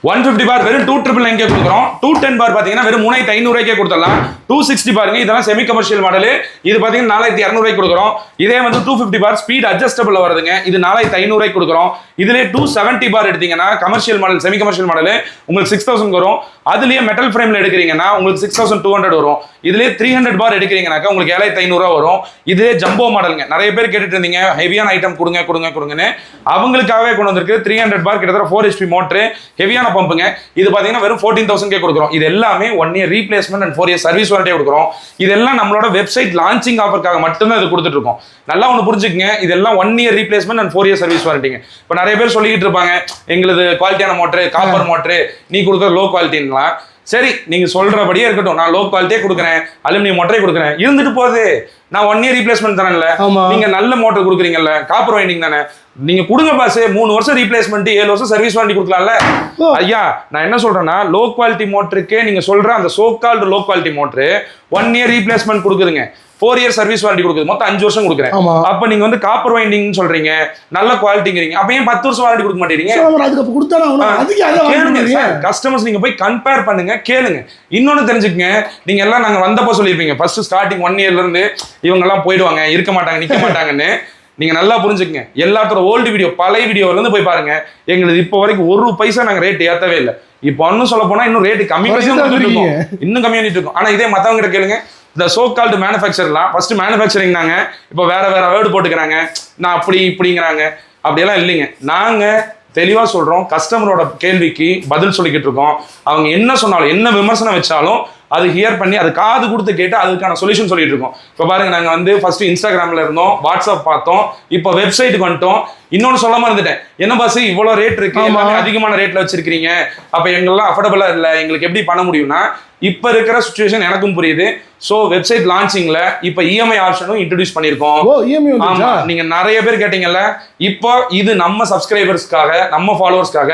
150 பார் வெறும் 299 கொடுக்குறோம். 210 பார் பாத்தீங்கன்னா வெறும் 3500 கொடுத்துடலாம். 260 பாருங்க, இதெல்லாம் செமி கமர்ஷியல் மாடல். இது பாத்தீங்கன்னா 4200 கொடுக்குறோம். இதே வந்து 250 பார் ஸ்பீட் அட்ஜஸ்டபிள் வருதுங்க, இது 4500 கொடுக்குறோம். இதுலயே 270 பார் எடுத்தீங்கன்னா commercial model semi commercial model உங்களுக்கு 6000 வரும். அதுலயே மெட்டல் ஃப்ரேம்ல எடுக்கிறீங்கன்னா உங்களுக்கு 6200 வரும். இதுலயே 300 பார் எடுக்கிறீங்கன்னாக்கா உங்களுக்கு 7500 வரும். இதே ஜம்போ மாடலுங்க, நிறைய பேர் கேட்டுட்டு இருந்தீங்க ஹெவியான ஐட்டம் கொடுங்க கொடுங்க கொடுங்கன்னு, அவங்களுக்காகவே கொண்டு வந்திருக்கு. 300 பார் கிட்டத்தட்ட 4 HP மோட்டர், ஹெவியான பம்புங்க. இது பாத்தீங்கன்னா வெறும் 14,000 கொடுக்குறோம். இது எல்லாமே 1 year replacement and 4 year service warranty கொடுக்குறோம். இதெல்லாம் நம்மளோட வெப்சைட் லான்ச்சிங் ஆஃபர்க்காக மட்டும்தான் இது கொடுத்துட்டு இருக்கோம். நல்லா ஒன்று புரிஞ்சுக்கங்க, இதெல்லாம் 1 year replacement and 4 year service வாரண்டிங்க. இப்போ நிறைய பேர் சொல்லிட்டு இருப்பாங்க எங்களுது குவாலிட்டியான மோட்டர், காப்பர் மோட்டர், நீ கொடுக்குற லோ குவாலிட்டின்லாம். சரி, நீங்க சொல்றபடியே இருக்கட்டும், நான் லோ குவாலிட்டியே கொடுக்குறேன், அலுமினியம் மோட்டரே கொடுக்குறேன், இருந்துட்டு போகுது. நான் 1 year ரீப்ளேஸ்மெண்ட் தரேன்ல, நீங்க நல்ல மோட்டர் கொடுக்குறீங்கல்ல, காப்பர் வைண்டிங் தானே, நீங்க கொடுங்க பாஸ். 3 வருஷம் ரீப்ளேஸ்மெண்ட், 7 வருஷம் சர்வீஸ் வாரண்டி கொடுக்கலாம்ல. ஐயா நான் என்ன சொல்றேன்னா, லோ குவாலிட்டி மோட்டருக்கே நீங்க சொல்ற அந்த so called low quality motor 1 year replacement கொடுக்குதுங்க, 4 year சர்வீஸ் வாரண்டி கொடுக்குது, மொத்தம் 5 வருஷம் கொடுக்குறேன். அப்ப நீங்க வந்து காப்பர் வைண்டிங் சொல்றீங்க, நல்ல குவாலிட்டிங்கிறீங்க, அப்ப ஏன் 10 வருஷம் வாரண்டி கொடுக்க மாட்டேங்கிறீங்க? கஸ்டமர்ஸ் நீங்க போய் கம்பேர் பண்ணுங்க, கேளுங்க. இன்னொன்னு தெரிஞ்சுக்கங்க, நீங்க எல்லாம் நாங்க வந்தப்போ சொல்லிருப்பீங்க ஃபர்ஸ்ட் ஸ்டார்டிங் 1 yearல இருந்து இவங்க எல்லாம் போயிடுவாங்க, இருக்க மாட்டாங்க, நிக்க மாட்டாங்கன்னு. நீங்க நல்லா புரிஞ்சுக்கங்க, எல்லாத்தோட ஓல்டு வீடியோ, பழைய வீடியோல இருந்து போய் பாருங்க. எங்களுக்கு இப்போ வரைக்கும் 1 பைசா நாங்க ரேட் ஏத்தவே இல்லை. இப்போ இன்னும் சொல்ல போனா இன்னும் ரேட் கம்மி இருக்கோம், இன்னும் கம்மியானிட்டு இருக்கும். ஆனா இதே மத்தவங்க கிட்ட கேளுங்க, இந்த சோ கால்டு மேனுஃபேக்சர்லாம் ஃபர்ஸ்ட் மேனுஃபேக்சரிங் நாங்க, இப்போ வேற வேர்டு போட்டுக்கிறாங்க, நான் அப்படி இப்படிங்கிறாங்க. அப்படியெல்லாம் இல்லைங்க. நாங்க தெளிவா சொல்றோம், கஸ்டமரோட கேள்விக்கு பதில் சொல்லிக்கிட்டு இருக்கோம். அவங்க என்ன சொன்னாலும், என்ன விமர்சனம் வச்சாலும் அது ஹியர் பண்ணி, அது காது கொடுத்து கேட்டு அதுக்கான சொல்யூஷன் சொல்லிட்டு இருக்கோம். இப்போ பாருங்க, நாங்க வந்து ஃபர்ஸ்ட் இன்ஸ்டாகிராம்ல இருந்தோம், வாட்ஸ்அப் பார்த்தோம், இப்போ வெப்சைட்டுக்கு வந்துட்டோம். இன்னொன்னு சொல்ல மறந்துட்டேன், என்ன பாஸ் இவ்வளவு ரேட் இருக்கு, எல்லாமே அதிகமான ரேட்ல வச்சிருக்கீங்க, அப்ப எங்கெல்லாம் அஃபோர்டபுளா இல்ல, எங்களுக்கு எப்படி பண்ண முடியும்னா, இப்ப இருக்கிற சிச்சுவேஷன் எனக்கும் புரியுது. சோ வெப்சைட் லான்ச்சிங்ல இப்ப இஎம்ஐ ஆப்ஷனும் இன்ட்ரோடியூஸ் பண்ணிருக்கோம். ஆமா, நீங்க நிறைய பேர் கேட்டீங்கல்ல, இப்போ இது நம்ம சப்ஸ்கிரைபர்ஸ்க்காக, நம்ம ஃபாலோவர்ஸ்க்காக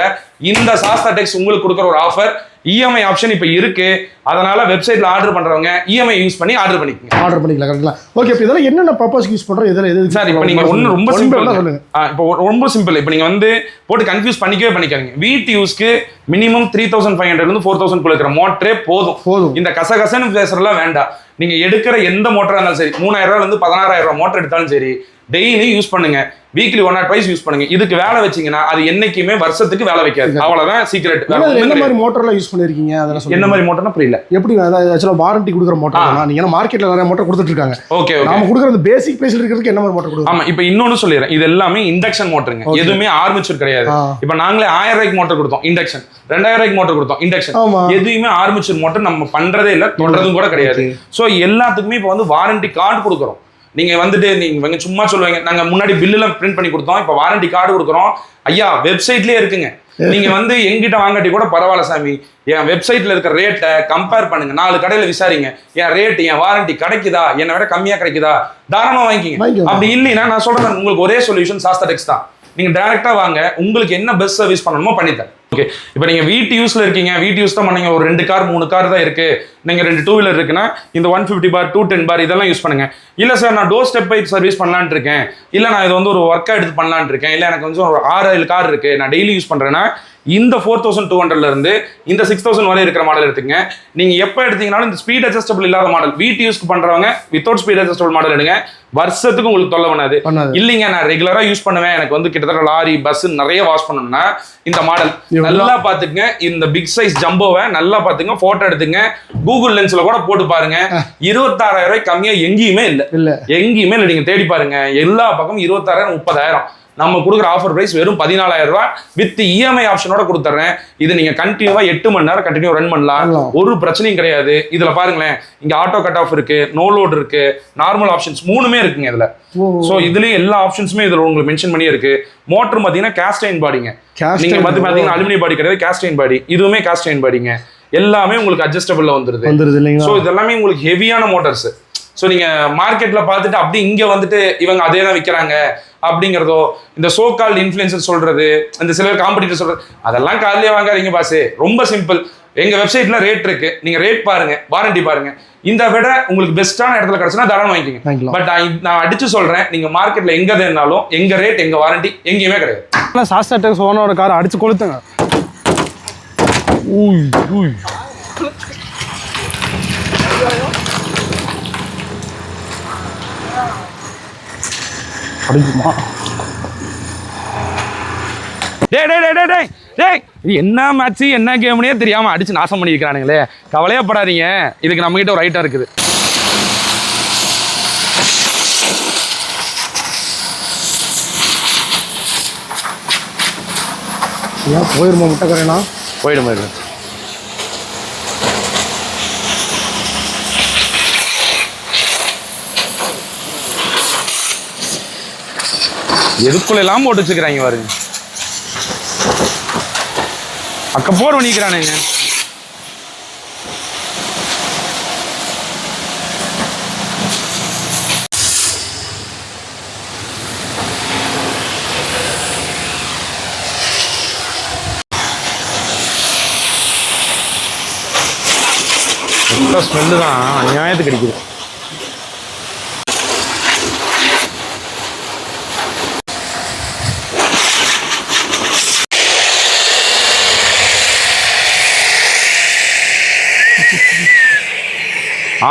இந்த சாஸ்தா டெக்ஸ் உங்களுக்கு கொடுக்குற ஒரு ஆஃபர். இஎம்ஐ ஆப்ஷன் இப்ப இருக்கு, அதனால வெப்சைட்ல ஆர்டர் பண்றவங்க இஎம்ஐ யூஸ் பண்ணி ஆர்டர் பண்ணிக்கலாம். கரெக்ட்டா? ஓகே, இப்போ இதெல்லாம் என்னென்ன பர்பஸ்க்கு யூஸ் பண்றோம், இதெல்லாம் எது சார்? இப்போ நீங்க ஒன்னு ரொம்ப சிம்பிள் சொல்லுங்க. இப்போ ரொம்ப சிம்பிள், இப்போ நீங்க வந்து போட்டு கன்ஃபியூஸ் பண்ணிக்காதீங்க. வீட்டு யூஸ்க்கு மினிமம் 3500 இருந்து 4000 குள்ள இருக்கிற மோட்டரே போதும். இந்த கசகசன்னு பேசுறதுலாம் வேண்டாம். நீங்க எடுக்கிற எந்த மோட்டரா இருந்தாலும் சரி, 3000 இருந்து 16000 மோட்டர் எடுத்தாலும் சரி, டெய்லி யூஸ் பண்ணுங்க, வீக்லி 1 or 2 யூஸ் பண்ணுங்க. இதுக்கு வேலை வச்சீங்கன்னா அது என்னைக்குமே வருஷத்துக்கு வேலை வைக்காது. அவ்வளவுதான் சீக்ரெட். என்ன மாதிரி மோட்டர்லாம் யூஸ் பண்ணிருக்கீங்க? அதெல்லாம் என்ன மாதிரி மோட்டர்னா புரியல. எப்படி ஆக்சுவலா வாரண்டி கொடுக்குற மோட்டர்? நீங்க மார்க்கெட்ல நிறைய மோட்டர் கொடுத்துட்டு இருக்காங்க. ஓகே, நாம கொடுக்குற அந்த பேசிக் பிரைஸ்ல இருக்கிறதுக்கு என்ன மாதிரி மோட்டர் கொடுக்குறோம்? ஆமா, இப்போ இன்னொன்னு சொல்லிடுறேன், இது எல்லாமே இண்டக்ஷன் மோட்டருங்க, எதுவுமே ஆர்மேச்சர் கிடையாது. இப்போ நாங்களே 1000 மோட்டர் கொடுத்தோம் இண்டக்ஷன், 2000 மோட்டர் கொடுத்தோம் இண்டக்ஷன், எதுவுமே ஆர்மேச்சர் மோட்டர் நம்ம பண்றதே இல்லை, தொடர்றதும் கூட கிடையாது. சோ எல்லாத்துக்குமே இப்போ வந்து வாரண்டி கார்டு கொடுக்குறோம். நீங்க வந்துட்டு நீங்க சும்மா சொல்லுவீங்க, நாங்க முன்னாடி பில்லுலாம் பிரிண்ட் பண்ணி கொடுத்தோம், இப்போ வாரண்டி கார்டு கொடுக்குறோம். ஐயா வெப்சைட்லயே இருக்குங்க, நீங்க வந்து எங்கிட்ட வாங்காட்டி கூட பரவாயில்ல சாமி, என் வெப்சைட்ல இருக்கிற ரேட்டை கம்பேர் பண்ணுங்க, 4 கடையில விசாரிங்க, என் ரேட் என் வாரண்டி கிடைக்குதா, என்னை விட கம்மியா கிடைக்குதா, தாராளமா வாங்கிக்கிங்க. அப்படி இல்லைன்னா நான் சொல்றேன், உங்களுக்கு ஒரே சொல்யூஷன் சாஸ்தா டெக்ஸ் தான். நீங்க டைரக்டா வாங்க, உங்களுக்கு என்ன பெஸ்ட் சர்வீஸ் பண்ணணுமோ பண்ணித்தரேன். ஓகே, இப்போ நீங்க வீட்டு யூஸ்ல இருக்கீங்க, வீட்டு யூஸ் தான் பண்ணீங்க, ஒரு 2 கார் 3 கார் தான் இருக்கு, நீங்க 2 2 வீலர் இருக்குன்னா இந்த 150 பார் 210 பார் இதெல்லாம் யூஸ் பண்ணுங்க. இல்ல சார் நான் டோர் ஸ்டெப் பைப் சர்வீஸ் பண்ணலான்னு இருக்கேன், இல்ல நான் இது வந்து ஒரு ஒர்க்கா எடுத்து பண்ணலான்னு இருக்கேன், இல்ல எனக்கு கொஞ்சம் ஒரு 6-7 கார் இருக்கு, நான் டெய்லி யூஸ் பண்றேன்னா இந்த 4200 இருந்து இந்த 6000 வரை இருக்கிற மாடல் எடுத்துங்க. நீங்க எப்ப எடுத்தீங்கனாலும் இந்த ஸ்பீட் அட்ஜஸ்டபிள் இல்லாத மாடல், வீட்டு யூஸ்க்கு பண்றவங்க வித்தவுட் ஸ்பீட் அட்ஜஸ்டபிள் மாடல் எடுங்க, வருஷத்துக்கு உங்களுக்கு தொல்லை பண்ணாது. இல்லைங்க நான் ரெகுலரா யூஸ் பண்ணுவேன், எனக்கு வந்து கிட்டத்தட்ட லாரி பஸ் நிறைய வாஷ் பண்ணணும்னா இந்த மாடல் நல்லா பாத்துங்க. இந்த பிக் சைஸ் ஜம்போவை நல்லா பாத்துங்க, போட்டோ எடுத்துங்க, கூகுள் லென்ஸ்ல கூட போட்டு பாருங்க. 26000 கம்மியா எங்கேயுமே இல்ல. நீங்க தேடி பாருங்க, எல்லா பக்கமும் 26000 30000. நம்ம கொடுக்குற ஆஃபர் பிரைஸ் வெறும் 14000 ரூபாய் வித் இஎம்ஐ ஆப்ஷனோட கொடுத்துறேன். இது நீங்க கண்டினியூவா 8 மணி நேரம் கண்டினியூ ரன் பண்ணலாம், ஒரு பிரச்சனையும் கிடையாது. இதுல பாருங்களேன், இங்க ஆட்டோ கட் ஆஃப் இருக்கு, நோ லோட் இருக்கு, நார்மல் ஆப்ஷன்ஸ் 3மே இருக்குங்க இதுல. சோ இதுலயே எல்லா ஆப்ஷன்ஸுமே இதுல உங்களுக்கு மென்ஷன் பண்ணி இருக்கு. மோட்டர் பாத்தீங்கன்னா காஸ்ட் அயர்ன் பாடிங்க, நீங்க பாத்தீங்கன்னா அலுமினியம் பாடி கிடையாது, காஸ்ட் அயர்ன் பாடி, இதுவுமே காஸ்ட் அயர்ன் பாடிங்க. எல்லாமே உங்களுக்கு அட்ஜஸ்டபிள்ல வந்துருது. சோ இதெல்லாமே உங்களுக்கு ஹெவியான மோட்டர்ஸ். ஸோ நீங்க மார்க்கெட்ல பார்த்துட்டு அப்படி இங்க வந்துட்டு இவங்க அதே தான் விற்கிறாங்க அப்படிங்கிறதோ, இந்த சோ கால்டு இன்ஃப்ளூயன்சர் சொல்றது, இந்த சிலர் காம்படிட்டர் சொல்றது, அதெல்லாம் காலையிலே வாங்காதீங்க பாஸ். ரொம்ப சிம்பிள், எங்க வெப்சைட்ல ரேட் இருக்கு, நீங்க ரேட் பாருங்க, வாரண்டி பாருங்க. இந்த விட உங்களுக்கு பெஸ்டான இடத்துல கிடைச்சுன்னா தாராளம் வாங்கிக்கோங்க. பட் நான் அடிச்சு சொல்றேன், நீங்க மார்க்கெட்ல எங்க இருந்தாலும் எங்க ரேட் எங்க வாரண்டி எங்கேயுமே கிடையாது. சாஸ்தா டெக்ஸ் ஓனரோட காரை அடிச்சு கொளுத்துங்க. அடிக்குமா? டேய் டேய் டேய் டேய் டேய் இது என்ன மேட்ச் என்ன கேம்னே தெரியாம அடிச்சு நாசம் பண்ணி வைக்கிறானுங்களே. கவலையப்படாதீங்க, இதுக்கு நம்ம கிட்ட ஒரு ரைட்டா இருக்குது. ஏன் போயிருமா முட்டை கரைனா? போயிடும் போயிடும். எதுக்குள்ள எல்லாம் போட்டு வச்சுக்கிறாங்க பாருங்க. அக்கப்போர் பண்ணிக்கிறானுங்க. ஸ்மெல்லு தான் அநியாயத்துக்கு அடிக்குது.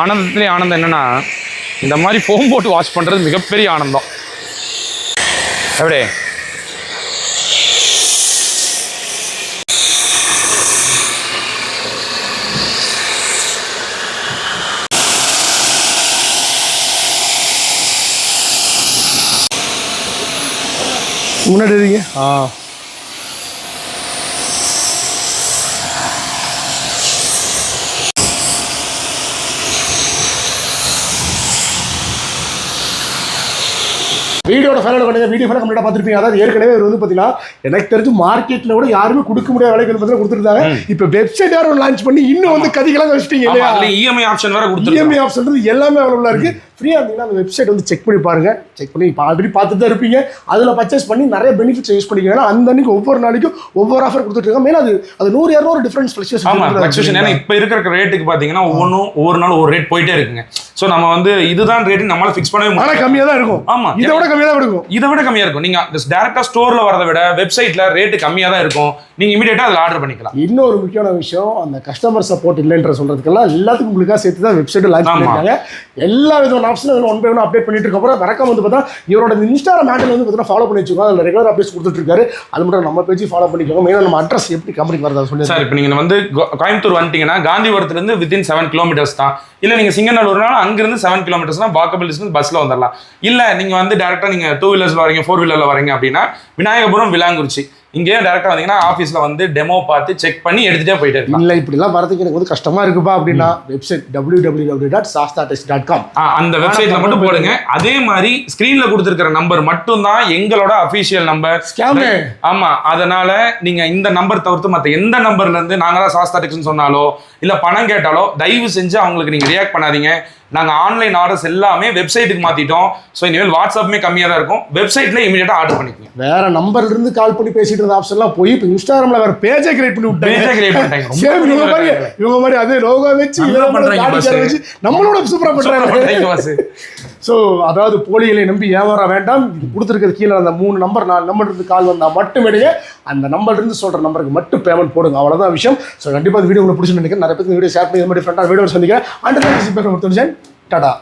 ஆனந்தத்திலே ஆனந்தம் என்னன்னா, இந்த மாதிரி ஃபோம் போட்டு வாஷ் பண்றது மிகப்பெரிய ஆனந்தம். எப்படியே முன்னாடி இருக்கீங்க. வீடியோட ஃபைனல் பண்ணுங்க. வீடியோ ஃபைனல் கம்ப்ளீட்டாக பார்த்துருப்பீங்க. அதாவது ஏற்கனவே இவர் வந்து பார்த்தீங்கன்னா எனக்கு தெரிஞ்சு மார்க்கெட்டில் கூட யாருமே கொடுக்க முடியாத விலைகள் பார்த்தீங்கன்னா கொடுத்துருந்தாங்க. இப்போ வெப்சைட் யாரும் லான்ச் பண்ணி இன்னும் வந்து கதிகளாக வச்சுட்டீங்க இல்லையா? இஎம்ஐ ஆப்ஷன் வேற கொடுத்துருக்காங்க. இஎம்ஐ ஆப்ஷன் எல்லாமே அவைலபிளாக இருக்கு. ஃப்ரீயாக இருந்தீங்கன்னா அந்த வெப்சைட் வந்து செக் பண்ணி பாருங்க. செக் பண்ணி ஆல்ரெடி பார்த்துட்டு தான் இருப்பீங்க. அதில் பர்ச்சேஸ் பண்ணி நிறைய பெனிஃபிட்ஸ் யூஸ் பண்ணிக்கலாம். அந்த அன்னைக்கு ஒவ்வொரு நாளைக்கும் ஒவ்வொரு ஆஃபர் கொடுத்துருக்காங்க. மெயினாக அது 100-200 டிஃபரன்ஸ் ஃப்ளக்சுவேஷன். ஏன்னா இப்போ இருக்கிற ரேட்டுக்கு பார்த்தீங்கன்னா ஒவ்வொரு நாள் ஒரு ரேட் போயிட்டே இருக்குங்க. ஸோ நம்ம வந்து இதுதான் ரேட்டு நம்மளால ஃபிக்ஸ் பண்ணவே முடியும். ஆனால் கம்மியாக தான் இருக்கும். ஆமாம், இதை விட கம்மியாக தான் இருக்கும். இதை விட கம்மியாக இருக்கும். நீங்கள் டேரெக்டாக ஸ்டோரில் வரதை விட வெப்சைட்டில் ரேட்டு கம்மியாக தான் இருக்கும். நீங்கள் இமீடியட்டாக அதில் ஆர்டர் பண்ணிக்கலாம். இன்னொரு முக்கியமான விஷயம், அந்த கஸ்டமர் சப்போர்ட் இல்லைன்ற சொல்றதுக்கெல்லாம் எல்லாத்துக்கும் உங்களுக்காக சேர்த்து தான் வெப்சைட் லான்ச் பண்ணிருக்காங்க. எல்லா விதமான ஆப்ஷனும் ஒன் பை ஒன் அப்டேட் பண்ணிட்டு இருக்க போகிறோம். மறக்காம வந்து பார்த்தா இவரோட இன்ஸ்டாகிராம் ஹேண்டில் வந்து பார்த்தீங்கன்னா ஃபாலோ பண்ணி வச்சுக்கோங்க. அதில் ரெகுலர் அப்டேட்ஸ் கொடுத்துட்டு இருக்காரு. அது மட்டும் நம்ம பேஜ் ஃபாலோ பண்ணிக்கோங்க. மெயினாக நம்ம அட்ரஸ் எப்படி கம்பெனிக்கு வரதா சொல்லி சார், இப்போ நீங்கள் வந்து கோயம்புத்தூர் வந்துட்டீங்கன்னா காந்திபுரத்துலேருந்து வித்தின் 7 கிலோமீட்டர்ஸ் தான். இல்லை நீங்கள் சிங்கநல்லூர்னாலும் அங்கிருந்து 7 கிலோமீட்டர்ஸ் தான் வாக்கபிள் டிஸ்டன்ஸ். பஸ்ஸில் வந்துடலாம். இல்லை நீங்கள் வந்து டேரெக்டாக நீங்கள் 2 வீலர்ஸில் வரீங்க, 4 வீலரில் வரீங்க அப்படின்னா விநாயகபுரம் விலாங்குறிச்சி இங்கேயே டேரெக்டாக வந்தீங்கன்னா ஆஃபீஸில் வந்து டெமோ பார்த்து செக் பண்ணி எடுத்துகிட்டே போயிட்டே இருக்கலாம். இல்லை இப்படிலாம் வரதுக்கு எனக்கு வந்து கஷ்டமாக இருக்குப்பா அப்படின்னா வெப்சைட் www.sastatest.com அந்த வெப்சைட்டில் மட்டும் போடுங்க. அதே மாதிரி ஸ்க்ரீனில் கொடுத்துருக்கிற நம்பர் மட்டும்தான் எங்களோட அஃபீஷியல் நம்பர். ஆமாம், அதனால நீங்கள் இந்த நம்பர் தவிர்த்து மற்ற எந்த நம்பர்லேருந்து நாங்கள் தான் சாஸ்தா டெக்ஸ்ன்னு சொன்னாலோ இல்லை பணம் கேட்டாலோ தயவு செஞ்சு அவங்களுக்கு நீங்கள் ரியாக்ட் பண்ணாதீங்க. நாங்கள் ஆன்லைன் ஆர்டர்ஸ் எல்லாமே வெப்சைட்டுக்கு மாற்றிட்டோம். ஸோ இனிமேல் வாட்ஸ்அப்புமே கம்மியாக தான் இருக்கும். வெப்சைட்டில் இமீடியட்டாக ஆர்டர் பண்ணிக்கோங்க. வேற நம்பர்ல இருந்து கால் பண்ணி பேசிட்டு இருந்த ஆப்ஷன்லாம் போய் இப்போ இன்ஸ்டாகிராம்ல வேற பேஜை கிரியேட் பண்ணி விட்டாங்க. இவங்க மாதிரி அதே லோகோ வச்சு நம்மளோட சூப்பராக பண்றாங்க. ஸோ அதாவது போலிகளை நம்பி ஏமாற வேண்டாம். இது கொடுத்துருக்கிறது கீழே அந்த 3 நம்பர் 4 நம்பர் இருந்து கால் வந்தால் மட்டும் எடுங்க. அந்த நம்பர் இருந்து சொல்கிற நம்பருக்கு மட்டும் பேமெண்ட் போடுங்க. அவ்வளோதான் விஷயம். ஸோ கண்டிப்பாக இந்த வீடியோ உங்களுக்கு பிடிச்சி நினைக்கிறேன். நிறைய பேருக்கு வீடியோ ஷேர் பண்ணி இது மாதிரி டிஃப்ரெண்டாக வீடியோ சந்திக்கிறேன். டாடா.